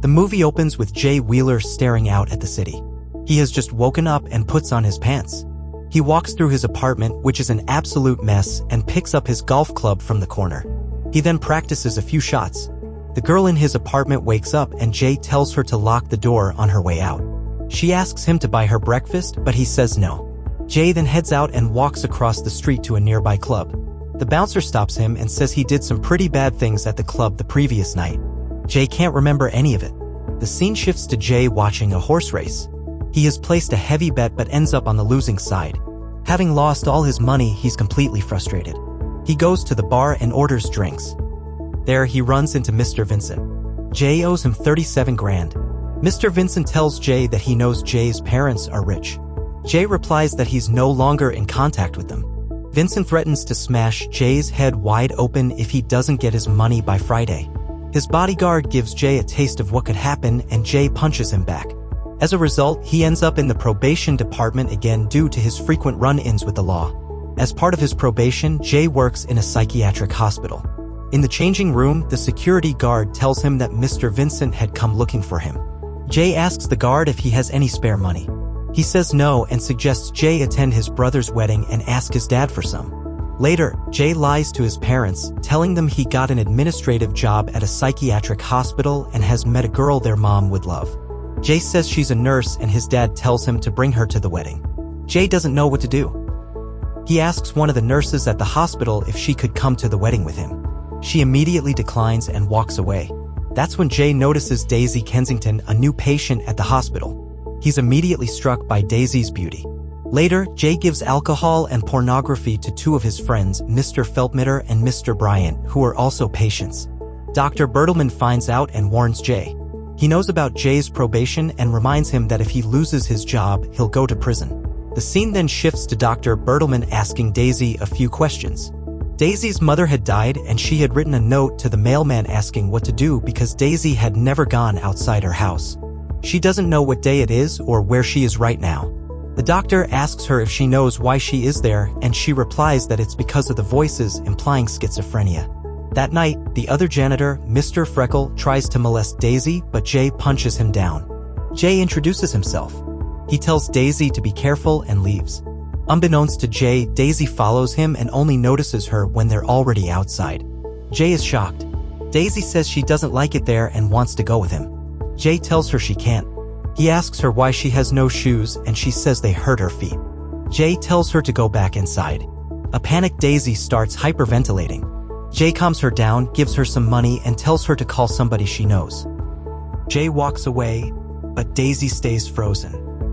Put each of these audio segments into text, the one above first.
The movie opens with Jay Wheeler staring out at the city. He has just woken up and puts on his pants. He walks through his apartment, which is an absolute mess, and picks up his golf club from the corner. He then practices a few shots. The girl in his apartment wakes up and Jay tells her to lock the door on her way out. She asks him to buy her breakfast, but he says no. Jay then heads out and walks across the street to a nearby club. The bouncer stops him and says he did some pretty bad things at the club the previous night. Jay can't remember any of it. The scene shifts to Jay watching a horse race. He has placed a heavy bet but ends up on the losing side. Having lost all his money, he's completely frustrated. He goes to the bar and orders drinks. There he runs into Mr. Vincent. Jay owes him 37 grand. Mr. Vincent tells Jay that he knows Jay's parents are rich. Jay replies that he's no longer in contact with them. Vincent threatens to smash Jay's head wide open if he doesn't get his money by Friday. His bodyguard gives Jay a taste of what could happen and Jay punches him back. As a result, he ends up in the probation department again due to his frequent run-ins with the law. As part of his probation, Jay works in a psychiatric hospital. In the changing room, the security guard tells him that Mr. Vincent had come looking for him. Jay asks the guard if he has any spare money. He says no and suggests Jay attend his brother's wedding and ask his dad for some. Later, Jay lies to his parents, telling them he got an administrative job at a psychiatric hospital and has met a girl their mom would love. Jay says she's a nurse and his dad tells him to bring her to the wedding. Jay doesn't know what to do. He asks one of the nurses at the hospital if she could come to the wedding with him. She immediately declines and walks away. That's when Jay notices Daisy Kensington, a new patient at the hospital. He's immediately struck by Daisy's beauty. Later, Jay gives alcohol and pornography to two of his friends, Mr. Feldmitter and Mr. Bryant, who are also patients. Dr. Bertelman finds out and warns Jay. He knows about Jay's probation and reminds him that if he loses his job, he'll go to prison. The scene then shifts to Dr. Bertelman asking Daisy a few questions. Daisy's mother had died and she had written a note to the mailman asking what to do because Daisy had never gone outside her house. She doesn't know what day it is or where she is right now. The doctor asks her if she knows why she is there and she replies that it's because of the voices, implying schizophrenia. That night, the other janitor, Mr. Freckle, tries to molest Daisy, but Jay punches him down. Jay introduces himself. He tells Daisy to be careful and leaves. Unbeknownst to Jay, Daisy follows him and only notices her when they're already outside. Jay is shocked. Daisy says she doesn't like it there and wants to go with him. Jay tells her she can't. He asks her why she has no shoes and she says they hurt her feet. Jay tells her to go back inside. A panicked Daisy starts hyperventilating. Jay calms her down, gives her some money and tells her to call somebody she knows. Jay walks away, but Daisy stays frozen.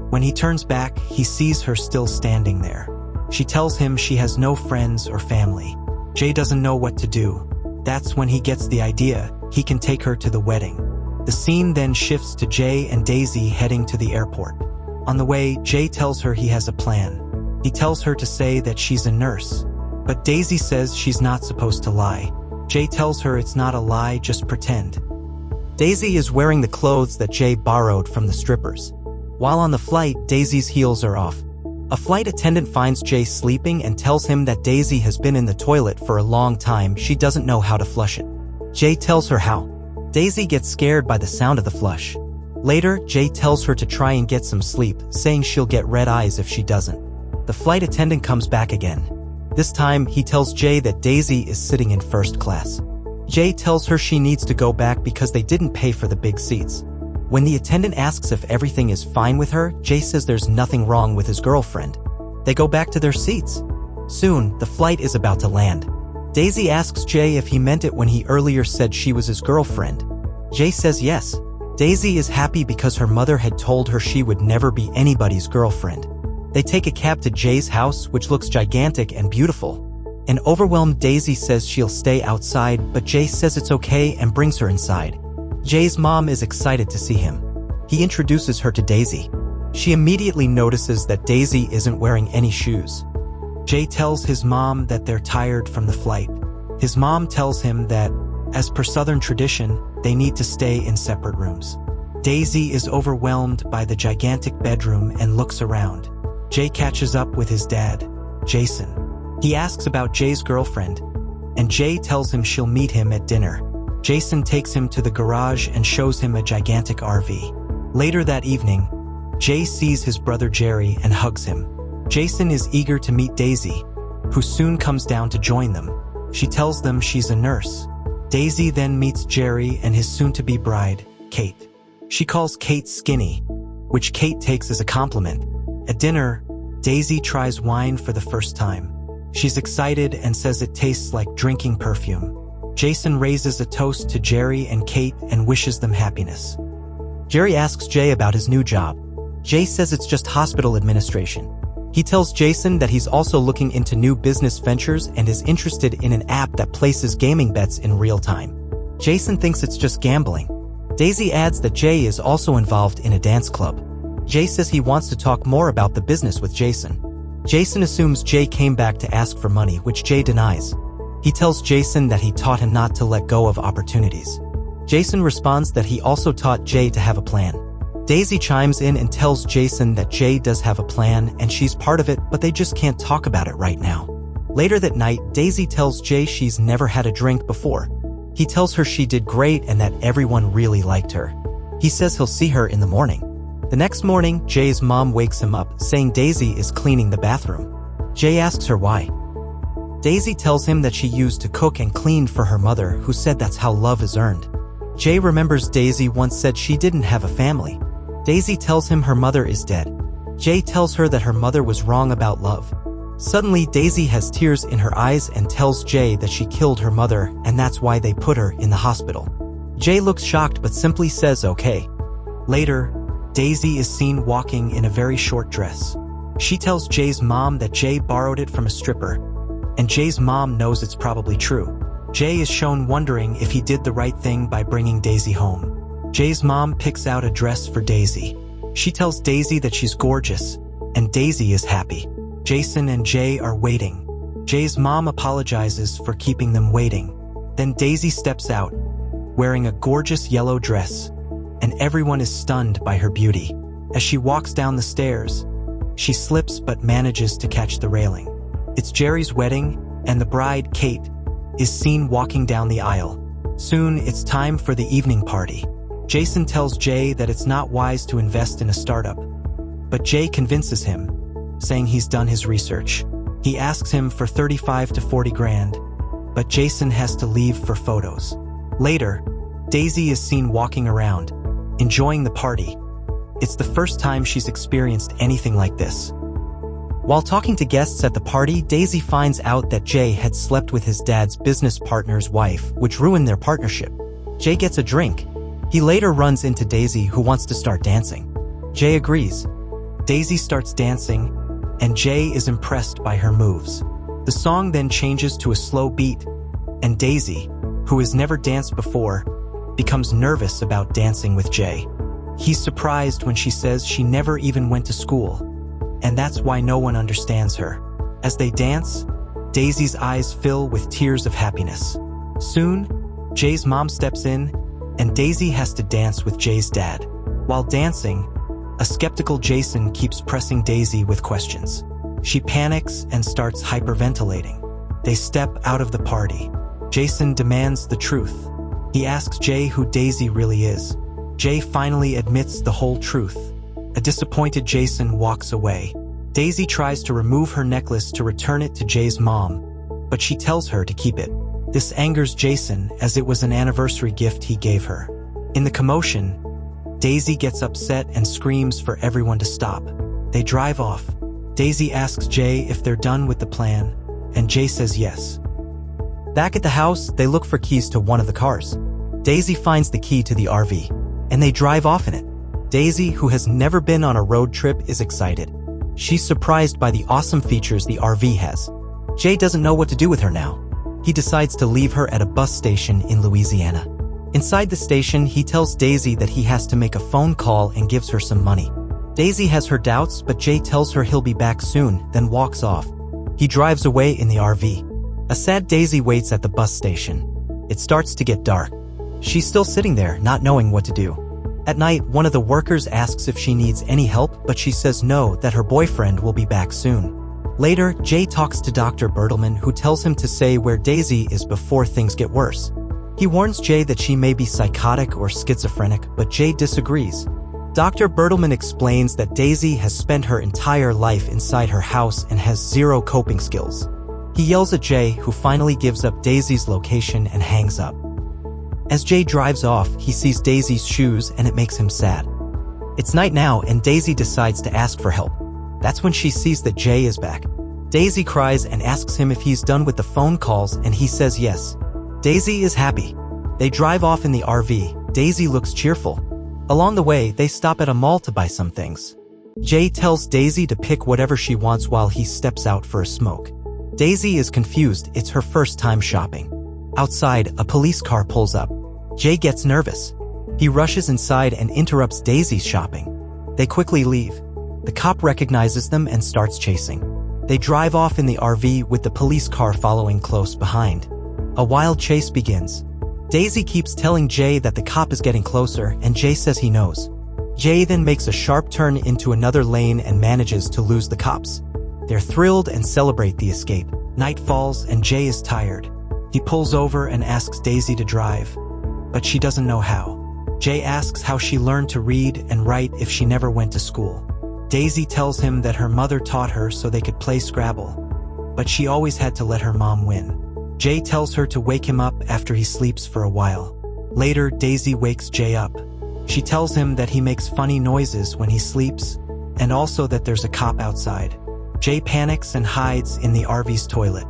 When he turns back, he sees her still standing there. She tells him she has no friends or family. Jay doesn't know what to do. That's when he gets the idea. He can take her to the wedding. The scene then shifts to Jay and Daisy heading to the airport. On the way, Jay tells her he has a plan. He tells her to say that she's a nurse. But Daisy says she's not supposed to lie. Jay tells her it's not a lie, just pretend. Daisy is wearing the clothes that Jay borrowed from the strippers. While on the flight, Daisy's heels are off. A flight attendant finds Jay sleeping and tells him that Daisy has been in the toilet for a long time, she doesn't know how to flush it. Jay tells her how. Daisy gets scared by the sound of the flush. Later, Jay tells her to try and get some sleep, saying she'll get red eyes if she doesn't. The flight attendant comes back again. This time, he tells Jay that Daisy is sitting in first class. Jay tells her she needs to go back because they didn't pay for the big seats. When the attendant asks if everything is fine with her, Jay says there's nothing wrong with his girlfriend. They go back to their seats. Soon, the flight is about to land. Daisy asks Jay if he meant it when he earlier said she was his girlfriend. Jay says yes. Daisy is happy because her mother had told her she would never be anybody's girlfriend. They take a cab to Jay's house, which looks gigantic and beautiful. An overwhelmed Daisy says she'll stay outside, but Jay says it's okay and brings her inside. Jay's mom is excited to see him. He introduces her to Daisy. She immediately notices that Daisy isn't wearing any shoes. Jay tells his mom that they're tired from the flight. His mom tells him that, as per Southern tradition, they need to stay in separate rooms. Daisy is overwhelmed by the gigantic bedroom and looks around. Jay catches up with his dad, Jason. He asks about Jay's girlfriend, and Jay tells him she'll meet him at dinner. Jason takes him to the garage and shows him a gigantic RV. Later that evening, Jay sees his brother Jerry and hugs him. Jason is eager to meet Daisy, who soon comes down to join them. She tells them she's a nurse. Daisy then meets Jerry and his soon-to-be bride, Kate. She calls Kate skinny, which Kate takes as a compliment. At dinner, Daisy tries wine for the first time. She's excited and says it tastes like drinking perfume. Jason raises a toast to Jerry and Kate and wishes them happiness. Jerry asks Jay about his new job. Jay says it's just hospital administration. He tells Jason that he's also looking into new business ventures and is interested in an app that places gaming bets in real time. Jason thinks it's just gambling. Daisy adds that Jay is also involved in a dance club. Jay says he wants to talk more about the business with Jason. Jason assumes Jay came back to ask for money, which Jay denies. He tells Jason that he taught him not to let go of opportunities. Jason responds that he also taught Jay to have a plan. Daisy chimes in and tells Jason that Jay does have a plan and she's part of it, but they just can't talk about it right now. Later that night, Daisy tells Jay she's never had a drink before. He tells her she did great and that everyone really liked her. He says he'll see her in the morning. The next morning, Jay's mom wakes him up, saying Daisy is cleaning the bathroom. Jay asks her why. Daisy tells him that she used to cook and clean for her mother, who said that's how love is earned. Jay remembers Daisy once said she didn't have a family. Daisy tells him her mother is dead. Jay tells her that her mother was wrong about love. Suddenly, Daisy has tears in her eyes and tells Jay that she killed her mother and that's why they put her in the hospital. Jay looks shocked but simply says okay. Later, Daisy is seen walking in a very short dress. She tells Jay's mom that Jay borrowed it from a stripper, and Jay's mom knows it's probably true. Jay is shown wondering if he did the right thing by bringing Daisy home. Jay's mom picks out a dress for Daisy. She tells Daisy that she's gorgeous, and Daisy is happy. Jason and Jay are waiting. Jay's mom apologizes for keeping them waiting. Then Daisy steps out, wearing a gorgeous yellow dress, and everyone is stunned by her beauty. As she walks down the stairs, she slips but manages to catch the railing. It's Jerry's wedding, and the bride, Kate, is seen walking down the aisle. Soon, it's time for the evening party. Jason tells Jay that it's not wise to invest in a startup, but Jay convinces him, saying he's done his research. He asks him for 35 to 40 grand, but Jason has to leave for photos. Later, Daisy is seen walking around, enjoying the party. It's the first time she's experienced anything like this. While talking to guests at the party, Daisy finds out that Jay had slept with his dad's business partner's wife, which ruined their partnership. Jay gets a drink. He later runs into Daisy, who wants to start dancing. Jay agrees. Daisy starts dancing, and Jay is impressed by her moves. The song then changes to a slow beat, and Daisy, who has never danced before, becomes nervous about dancing with Jay. He's surprised when she says she never even went to school, and that's why no one understands her. As they dance, Daisy's eyes fill with tears of happiness. Soon, Jay's mom steps in, and Daisy has to dance with Jay's dad. While dancing, a skeptical Jason keeps pressing Daisy with questions. She panics and starts hyperventilating. They step out of the party. Jason demands the truth. He asks Jay who Daisy really is. Jay finally admits the whole truth. A disappointed Jason walks away. Daisy tries to remove her necklace to return it to Jay's mom, but she tells her to keep it. This angers Jason, as it was an anniversary gift he gave her. In the commotion, Daisy gets upset and screams for everyone to stop. They drive off. Daisy asks Jay if they're done with the plan, and Jay says yes. Back at the house, they look for keys to one of the cars. Daisy finds the key to the RV, and they drive off in it. Daisy, who has never been on a road trip, is excited. She's surprised by the awesome features the RV has. Jay doesn't know what to do with her now. He decides to leave her at a bus station in Louisiana. Inside the station, he tells Daisy that he has to make a phone call and gives her some money. Daisy has her doubts, but Jay tells her he'll be back soon, then walks off. He drives away in the RV. A sad Daisy waits at the bus station. It starts to get dark. She's still sitting there, not knowing what to do. At night, one of the workers asks if she needs any help, but she says no, that her boyfriend will be back soon. Later, Jay talks to Dr. Bertelman, who tells him to say where Daisy is before things get worse. He warns Jay that she may be psychotic or schizophrenic, but Jay disagrees. Dr. Bertelman explains that Daisy has spent her entire life inside her house and has zero coping skills. He yells at Jay, who finally gives up Daisy's location and hangs up. As Jay drives off, he sees Daisy's shoes and it makes him sad. It's night now and Daisy decides to ask for help. That's when she sees that Jay is back. Daisy cries and asks him if he's done with the phone calls, and he says yes. Daisy is happy. They drive off in the RV. Daisy looks cheerful. Along the way, they stop at a mall to buy some things. Jay tells Daisy to pick whatever she wants while he steps out for a smoke. Daisy is confused. It's her first time shopping. Outside, a police car pulls up. Jay gets nervous. He rushes inside and interrupts Daisy's shopping. They quickly leave. The cop recognizes them and starts chasing. They drive off in the RV with the police car following close behind. A wild chase begins. Daisy keeps telling Jay that the cop is getting closer, and Jay says he knows. Jay then makes a sharp turn into another lane and manages to lose the cops. They're thrilled and celebrate the escape. Night falls and Jay is tired. He pulls over and asks Daisy to drive, but she doesn't know how. Jay asks how she learned to read and write if she never went to school. Daisy tells him that her mother taught her so they could play Scrabble, but she always had to let her mom win. Jay tells her to wake him up after he sleeps for a while. Later, Daisy wakes Jay up. She tells him that he makes funny noises when he sleeps, and also that there's a cop outside. Jay panics and hides in the RV's toilet.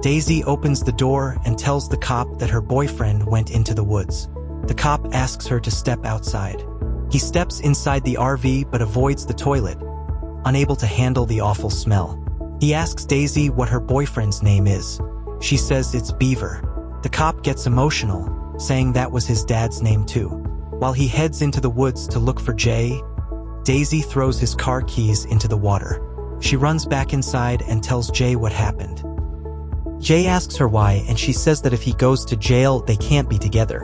Daisy opens the door and tells the cop that her boyfriend went into the woods. The cop asks her to step outside. He steps inside the RV but avoids the toilet, unable to handle the awful smell. He asks Daisy what her boyfriend's name is. She says it's Beaver. The cop gets emotional, saying that was his dad's name too. While he heads into the woods to look for Jay, Daisy throws his car keys into the water. She runs back inside and tells Jay what happened. Jay asks her why, and she says that if he goes to jail, they can't be together.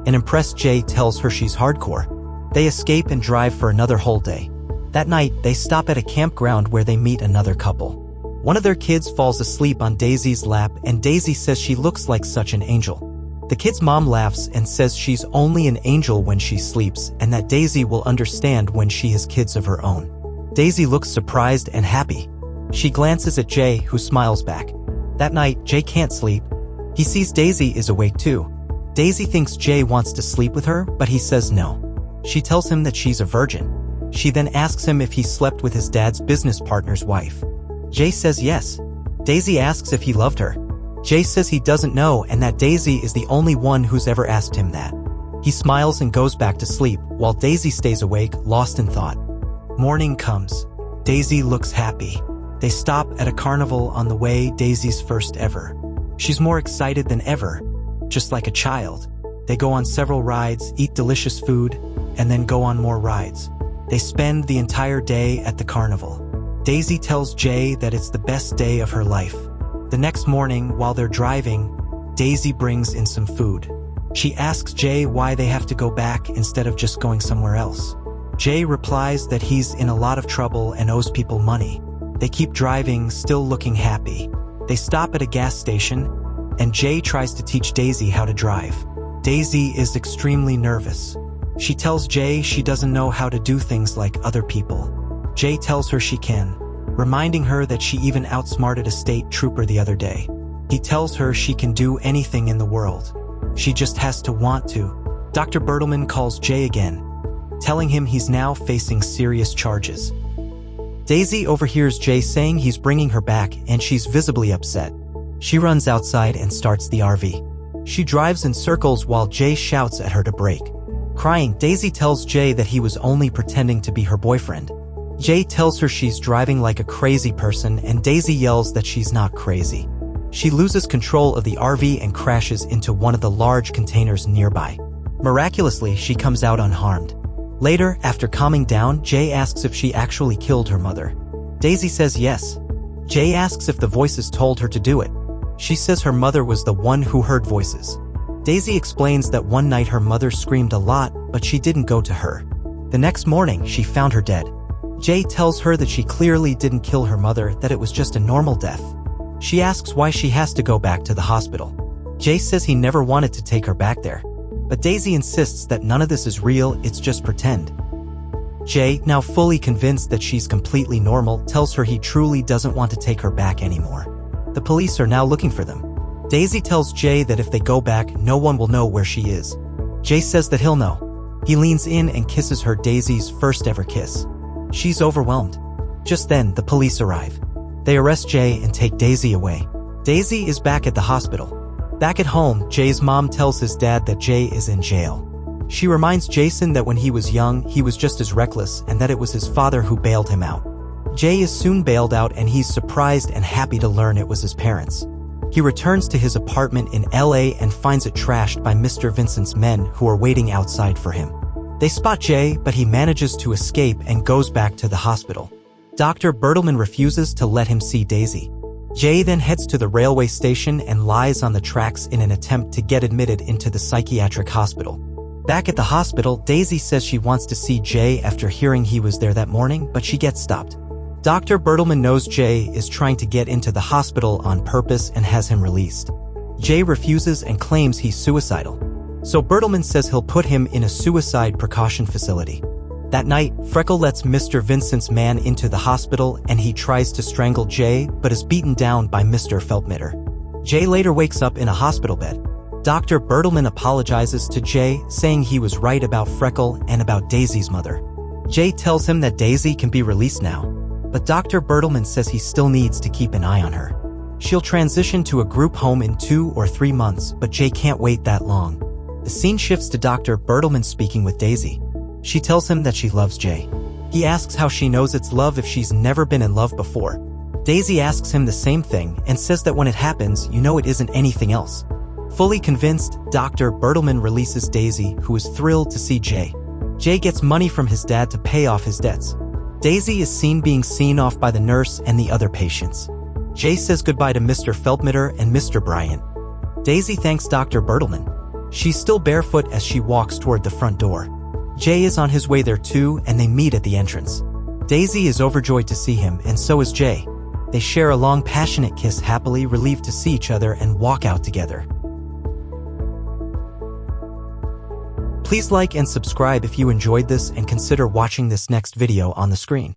An impressed Jay tells her she's hardcore. They escape and drive for another whole day. That night, they stop at a campground where they meet another couple. One of their kids falls asleep on Daisy's lap, and Daisy says she looks like such an angel. The kid's mom laughs and says she's only an angel when she sleeps, and that Daisy will understand when she has kids of her own. Daisy looks surprised and happy. She glances at Jay, who smiles back. That night, Jay can't sleep. He sees Daisy is awake too. Daisy thinks Jay wants to sleep with her, but he says no. She tells him that she's a virgin. She then asks him if he slept with his dad's business partner's wife. Jay says yes. Daisy asks if he loved her. Jay says he doesn't know and that Daisy is the only one who's ever asked him that. He smiles and goes back to sleep, while Daisy stays awake, lost in thought. Morning comes. Daisy looks happy. They stop at a carnival on the way, Daisy's first ever. She's more excited than ever, just like a child. They go on several rides, eat delicious food, and then go on more rides. They spend the entire day at the carnival. Daisy tells Jay that it's the best day of her life. The next morning, while they're driving, Daisy brings in some food. She asks Jay why they have to go back instead of just going somewhere else. Jay replies that he's in a lot of trouble and owes people money. They keep driving, still looking happy. They stop at a gas station, and Jay tries to teach Daisy how to drive. Daisy is extremely nervous. She tells Jay she doesn't know how to do things like other people. Jay tells her she can, reminding her that she even outsmarted a state trooper the other day. He tells her she can do anything in the world. She just has to want to. Dr. Bertelman calls Jay again, telling him he's now facing serious charges. Daisy overhears Jay saying he's bringing her back, and she's visibly upset. She runs outside and starts the RV. She drives in circles while Jay shouts at her to brake. Crying, Daisy tells Jay that he was only pretending to be her boyfriend. Jay tells her she's driving like a crazy person, and Daisy yells that she's not crazy. She loses control of the RV and crashes into one of the large containers nearby. Miraculously, she comes out unharmed. Later, after calming down, Jay asks if she actually killed her mother. Daisy says yes. Jay asks if the voices told her to do it. She says her mother was the one who heard voices. Daisy explains that one night her mother screamed a lot, but she didn't go to her. The next morning, she found her dead. Jay tells her that she clearly didn't kill her mother, that it was just a normal death. She asks why she has to go back to the hospital. Jay says he never wanted to take her back there. But Daisy insists that none of this is real, it's just pretend. Jay, now fully convinced that she's completely normal, tells her he truly doesn't want to take her back anymore. The police are now looking for them. Daisy tells Jay that if they go back, no one will know where she is. Jay says that he'll know. He leans in and kisses her, Daisy's first ever kiss. She's overwhelmed. Just then, the police arrive. They arrest Jay and take Daisy away. Daisy is back at the hospital. Back at home, Jay's mom tells his dad that Jay is in jail. She reminds Jason that when he was young, he was just as reckless and that it was his father who bailed him out. Jay is soon bailed out and he's surprised and happy to learn it was his parents. He returns to his apartment in LA and finds it trashed by Mr. Vincent's men who are waiting outside for him. They spot Jay, but he manages to escape and goes back to the hospital. Dr. Bertelman refuses to let him see Daisy. Jay then heads to the railway station and lies on the tracks in an attempt to get admitted into the psychiatric hospital. Back at the hospital, Daisy says she wants to see Jay after hearing he was there that morning, but she gets stopped. Dr. Bertelman knows Jay is trying to get into the hospital on purpose and has him released. Jay refuses and claims he's suicidal. So Bertelman says he'll put him in a suicide precaution facility. That night, Freckle lets Mr. Vincent's man into the hospital and he tries to strangle Jay but is beaten down by Mr. Feldmitter. Jay later wakes up in a hospital bed. Dr. Bertelman apologizes to Jay, saying he was right about Freckle and about Daisy's mother. Jay tells him that Daisy can be released now, but Dr. Bertelman says he still needs to keep an eye on her. She'll transition to a group home in 2 or 3 months, but Jay can't wait that long. The scene shifts to Dr. Bertelman speaking with Daisy. She tells him that she loves Jay. He asks how she knows it's love if she's never been in love before. Daisy asks him the same thing and says that when it happens, you know it isn't anything else. Fully convinced, Dr. Bertelman releases Daisy, who is thrilled to see Jay. Jay gets money from his dad to pay off his debts. Daisy is seen being seen off by the nurse and the other patients. Jay says goodbye to Mr. Feldmitter and Mr. Bryant. Daisy thanks Dr. Bertelman. She's still barefoot as she walks toward the front door. Jay is on his way there too, and they meet at the entrance. Daisy is overjoyed to see him, and so is Jay. They share a long, passionate kiss, happily relieved to see each other, and walk out together. Please like and subscribe if you enjoyed this and consider watching this next video on the screen.